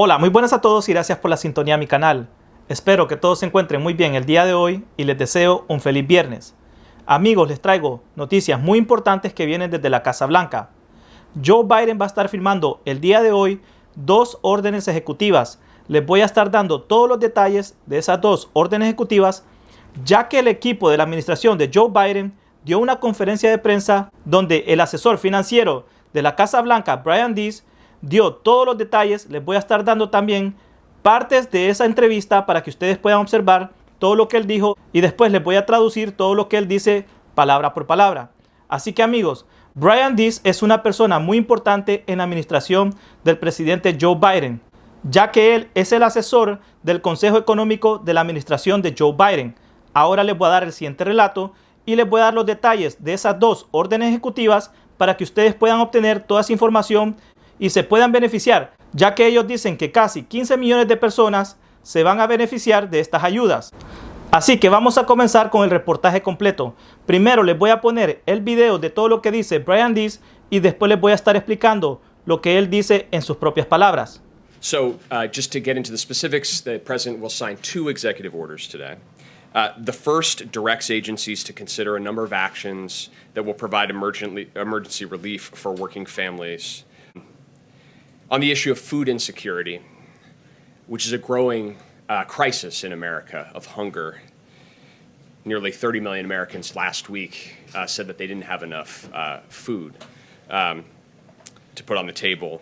Hola, muy buenas a todos y gracias por la sintonía a mi canal. Espero que todos se encuentren muy bien el día de hoy y les deseo un feliz viernes. Amigos, les traigo noticias muy importantes que vienen desde la Casa Blanca. Joe Biden va a estar firmando el día de hoy 2 órdenes ejecutivas. Les voy a estar dando todos los detalles de esas 2 órdenes ejecutivas, ya que el equipo de la administración de Joe Biden dio una conferencia de prensa donde el asesor financiero de la Casa Blanca, Brian Deese, dio todos los detalles. Les voy a estar dando también partes de esa entrevista para que ustedes puedan observar todo lo que él dijo y después les voy a traducir todo lo que él dice palabra por palabra. Así que amigos, Brian Deese es una persona muy importante en la administración del presidente Joe Biden, ya que él es el asesor del Consejo Económico de la administración de Joe Biden. Ahora les voy a dar el siguiente relato y les voy a dar los detalles de esas 2 órdenes ejecutivas para que ustedes puedan obtener toda esa información y se puedan beneficiar, ya que ellos dicen que casi 15 millones de personas se van a beneficiar de estas ayudas. Así que vamos a comenzar con el reportaje completo. Primero les voy a poner el video de todo lo que dice Brian Deese y después les voy a estar explicando lo que él dice en sus propias palabras. So, just to get into the specifics, the President will sign 2 executive orders today. The first directs agencies to consider a number of actions that will provide emergency relief for working families. On the issue of food insecurity, which is a growing crisis in America of hunger. Nearly 30 million Americans last week said that they didn't have enough food to put on the table.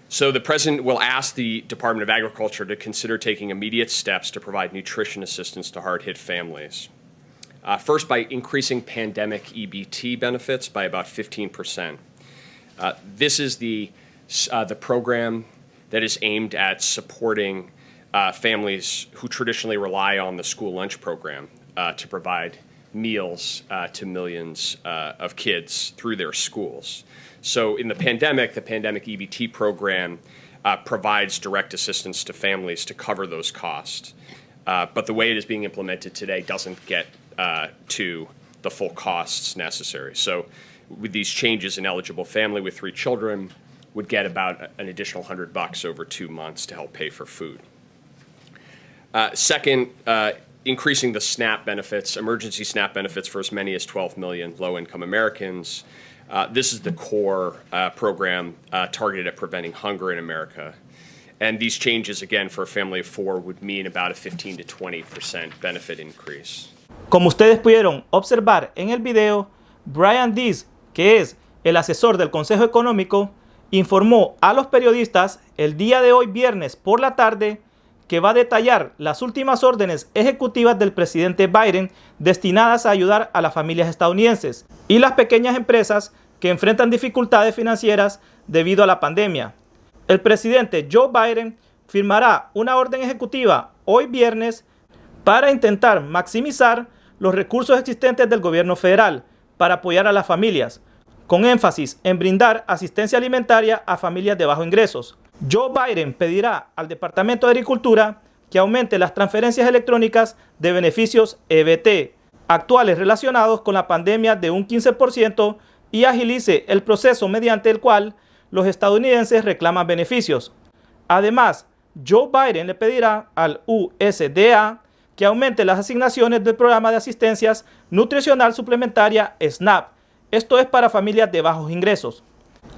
So the President will ask the Department of Agriculture to consider taking immediate steps to provide nutrition assistance to hard-hit families. First, by increasing pandemic EBT benefits by about 15%. This is the program that is aimed at supporting families who traditionally rely on the school lunch program to provide meals to millions of kids through their schools. So in the pandemic EBT program provides direct assistance to families to cover those costs. But the way it is being implemented today doesn't get to the full costs necessary. So with these changes, an eligible family with 3 children would get about an additional $100 over 2 months to help pay for food. Second, increasing the SNAP benefits, emergency SNAP benefits for as many as 12 million low-income Americans. This is the core program targeted at preventing hunger in America. And these changes, again, for a family of 4 would mean about a 15 to 20% benefit increase. Como ustedes pudieron observar en el video, Brian Deese, que es el asesor del Consejo Económico, informó a los periodistas el día de hoy, viernes por la tarde, que va a detallar las últimas órdenes ejecutivas del presidente Biden destinadas a ayudar a las familias estadounidenses y las pequeñas empresas que enfrentan dificultades financieras debido a la pandemia. El presidente Joe Biden firmará una orden ejecutiva hoy viernes para intentar maximizar los recursos existentes del gobierno federal para apoyar a las familias, con énfasis en brindar asistencia alimentaria a familias de bajos ingresos. Joe Biden pedirá al Departamento de Agricultura que aumente las transferencias electrónicas de beneficios EBT actuales relacionados con la pandemia de un 15% y agilice el proceso mediante el cual los estadounidenses reclaman beneficios. Además, Joe Biden le pedirá al USDA que aumente las asignaciones del programa de asistencias nutricional suplementaria SNAP. Esto es para familias de bajos ingresos.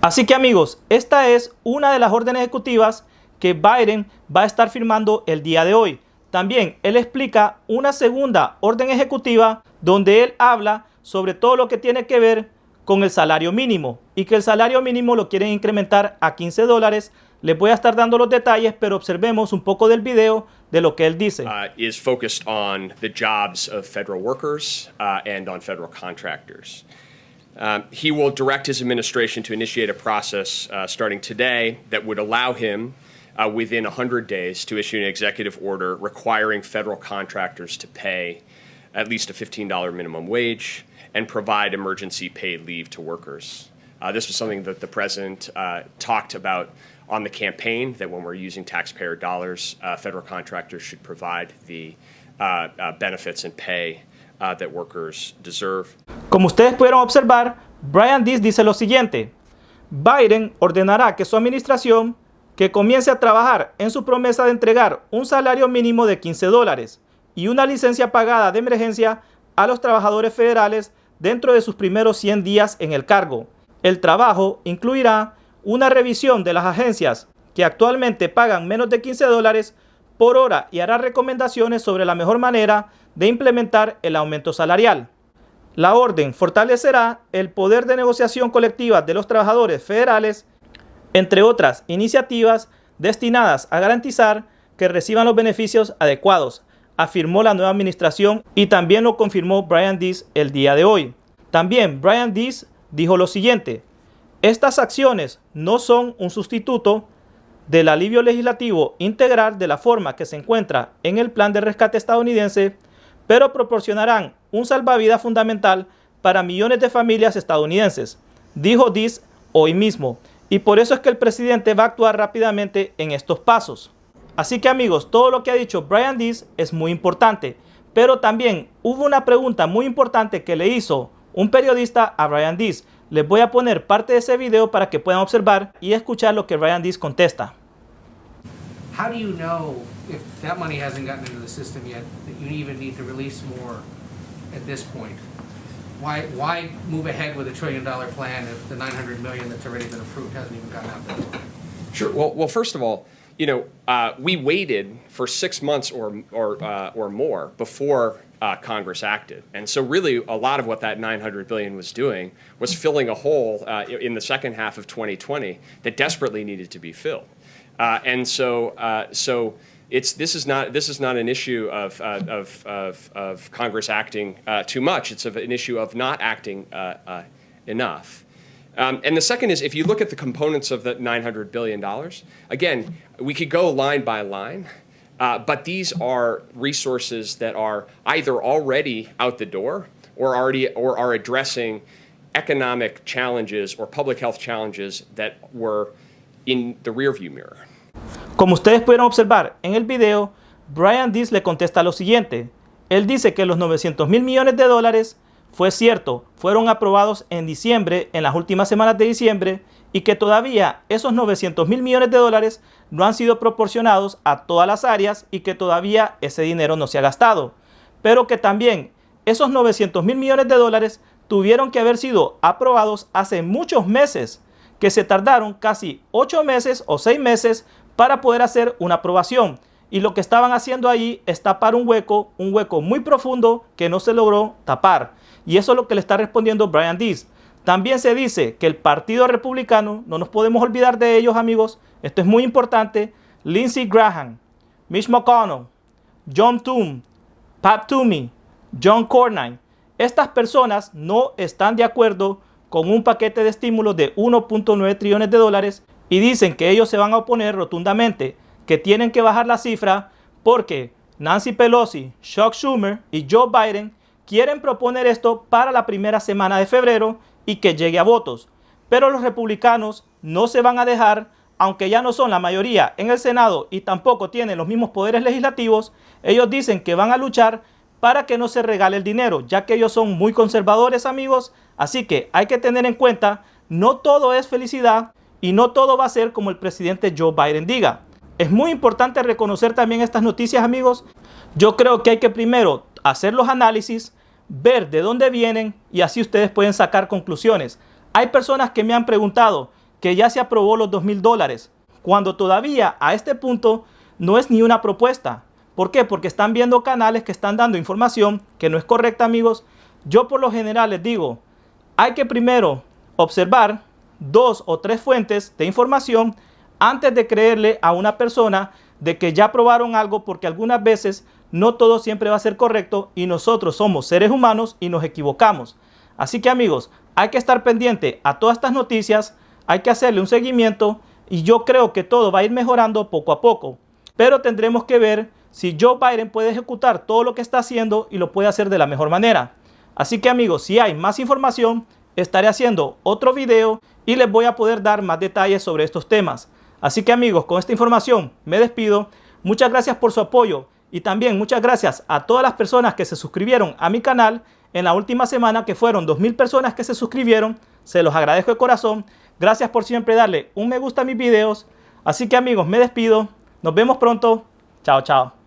Así que amigos, esta es una de las órdenes ejecutivas que Biden va a estar firmando el día de hoy. También él explica una segunda orden ejecutiva donde él habla sobre todo lo que tiene que ver con el salario mínimo y que el salario mínimo lo quieren incrementar a $15. Les voy a estar dando los detalles, pero observemos un poco del video de lo que él dice. Is focused on the jobs of federal workers and on federal contractors. He will direct his administration to initiate a process starting today that would allow him within 100 days to issue an executive order requiring federal contractors to pay at least a $15 minimum wage and provide emergency paid leave to workers. This was something that the President talked about on the campaign, that when we're using taxpayer dollars, federal contractors should provide the benefits and pay that workers deserve. Como ustedes pudieron observar, Brian Deese dice lo siguiente: Biden ordenará que su administración que comience a trabajar en su promesa de entregar un salario mínimo de $15 y una licencia pagada de emergencia a los trabajadores federales dentro de sus primeros 100 días en el cargo. El trabajo incluirá una revisión de las agencias que actualmente pagan menos de $15 por hora y hará recomendaciones sobre la mejor manera de implementar el aumento salarial. La orden fortalecerá el poder de negociación colectiva de los trabajadores federales, entre otras iniciativas destinadas a garantizar que reciban los beneficios adecuados, afirmó la nueva administración, y también lo confirmó Brian Deese el día de hoy. También Brian Deese dijo lo siguiente: estas acciones no son un sustituto del alivio legislativo integral de la forma que se encuentra en el plan de rescate estadounidense, pero proporcionarán un salvavidas fundamental para millones de familias estadounidenses, dijo Deese hoy mismo, y por eso es que el presidente va a actuar rápidamente en estos pasos. Así que amigos, todo lo que ha dicho Brian Deese es muy importante, pero también hubo una pregunta muy importante que le hizo un periodista a Brian Deese. Les voy a poner parte de ese video para que puedan observar y escuchar lo que Brian Deese contesta. How do you know if that money hasn't gotten into the system yet that you even need to release more at this point? Why move ahead with a $1 trillion plan if the $900 million that's already been approved hasn't even gotten out there? Sure. Well, first of all, we waited for 6 months or more before Congress acted, and so really a lot of what that $900 billion was doing was filling a hole in the second half of 2020 that desperately needed to be filled, and so this is not an issue of Congress acting too much. It's an issue of not acting enough. And the second is, if you look at the components of the $900 billion, again, we could go line by line, but these are resources that are either already out the door or are addressing economic challenges or public health challenges that were in the rearview mirror. Como ustedes pudieron observar en el video, Brian Deese le contesta lo siguiente. Él dice que los $900 mil millones fue cierto, fueron aprobados en diciembre, en las últimas semanas de diciembre, y que todavía esos $900 mil millones no han sido proporcionados a todas las áreas y que todavía ese dinero no se ha gastado. Pero que también esos $900 mil millones tuvieron que haber sido aprobados hace muchos meses, que se tardaron casi 8 meses o 6 meses para poder hacer una aprobación. Y lo que estaban haciendo ahí es tapar un hueco muy profundo que no se logró tapar. Y eso es lo que le está respondiendo Brian Deese. También se dice que el Partido Republicano, no nos podemos olvidar de ellos, amigos, esto es muy importante: Lindsey Graham, Mitch McConnell, John Thune, Pat Toomey, John Cornyn, estas personas no están de acuerdo con un paquete de estímulos de $1.9 trillones y dicen que ellos se van a oponer rotundamente, que tienen que bajar la cifra porque Nancy Pelosi, Chuck Schumer y Joe Biden quieren proponer esto para la primera semana de febrero y que llegue a votos. Pero los republicanos no se van a dejar, aunque ya no son la mayoría en el Senado y tampoco tienen los mismos poderes legislativos. Ellos dicen que van a luchar para que no se regale el dinero, ya que ellos son muy conservadores, amigos. Así que hay que tener en cuenta, no todo es felicidad y no todo va a ser como el presidente Joe Biden diga. Es muy importante reconocer también estas noticias, amigos. Yo creo que hay que primero hacer los análisis, ver de dónde vienen y así ustedes pueden sacar conclusiones. Hay personas que me han preguntado que ya se aprobó los $2,000, cuando todavía a este punto no es ni una propuesta. ¿Por qué? Porque están viendo canales que están dando información que no es correcta, amigos. Yo por lo general les digo, hay que primero observar 2 o 3 fuentes de información antes de creerle a una persona de que ya aprobaron algo, porque algunas veces no todo siempre va a ser correcto y nosotros somos seres humanos y nos equivocamos. Así que amigos, hay que estar pendiente a todas estas noticias, hay que hacerle un seguimiento y yo creo que todo va a ir mejorando poco a poco. Pero tendremos que ver si Joe Biden puede ejecutar todo lo que está haciendo y lo puede hacer de la mejor manera. Así que amigos, si hay más información, estaré haciendo otro video y les voy a poder dar más detalles sobre estos temas. Así que amigos, con esta información me despido. Muchas gracias por su apoyo y también muchas gracias a todas las personas que se suscribieron a mi canal en la última semana, que fueron 2,000 personas que se suscribieron. Se los agradezco de corazón. Gracias por siempre darle un me gusta a mis videos. Así que amigos, me despido. Nos vemos pronto. Chao, chao.